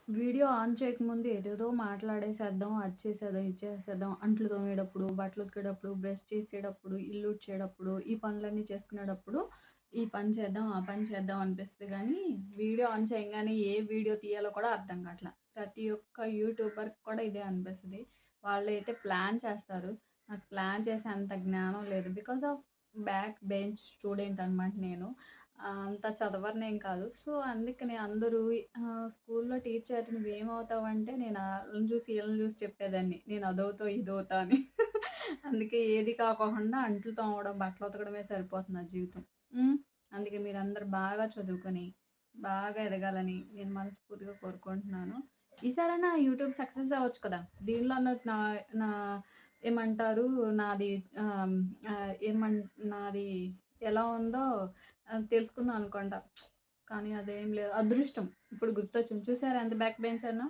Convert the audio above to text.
Video on చేయకముందు ఏదేదో మాట్లాడేసేద్దాం, అది చేసేద్దాం, ఇది చేసేద్దాం, అంట్లు తోమేటప్పుడు, బట్టలు ఉతికేటప్పుడు, బ్రష్ చేసేటప్పుడు, ఇల్లు ఊడ్చేటప్పుడు, ఈ పనులన్నీ చేసుకునేటప్పుడు ఈ పని చేద్దాం, ఆ పని చేద్దాం అనిపిస్తది గానీ, వీడియో ఆన్ చేయంగానే ఏ వీడియో తీయాలో కూడా అర్థం కాట్ల. ప్రతి ఒక్క యూట్యూబర్‌కి కూడా ఇదే అనిపిస్తది. వాళ్ళైతే ప్లాన్ చేస్తారు. నాకు ప్లాన్ చేసే అంత జ్ఞానం లేదు. Because of back bench student అనమాట నేను. అంత చదవరనేం కాదు. సో, అందుకనే అందరూ స్కూల్‌లో టీచర్ "నువ్వేమవుతావంటే" నేను ఆళ్ళని చూసి, ఈళ్ళని చూసి చెప్పేదాన్ని. నేను అదవుతా, ఇదవుతా అని. అందుకే ఏది కాకోకుండా అంట్లు తోమడం, బట్టలు ఉతకడమే సరిపోతుంది నా జీవితం. హ్మ్. అందుకే మీరందరూ బాగా చదువుకొని, బాగా ఎదగాలని నేను మనస్ఫూర్తిగా కోరుకుంటున్నాను. ఈసారైనా యూట్యూబ్ సక్సెస్ అవ్వచ్చు కదా! దీనిలో నా నా ఏమంటారు నాది ఆహ్, ఆహ్, ఏమన్ నాది ఎలా ఉందో తెలుసుకుందాం అనుకుంటా. కానీ అదేం లేదు. అదృష్టం. ఇప్పుడు గుర్తొచ్చింది. చూసారా ఎంత బ్యాక్ బెంచర్‌నో?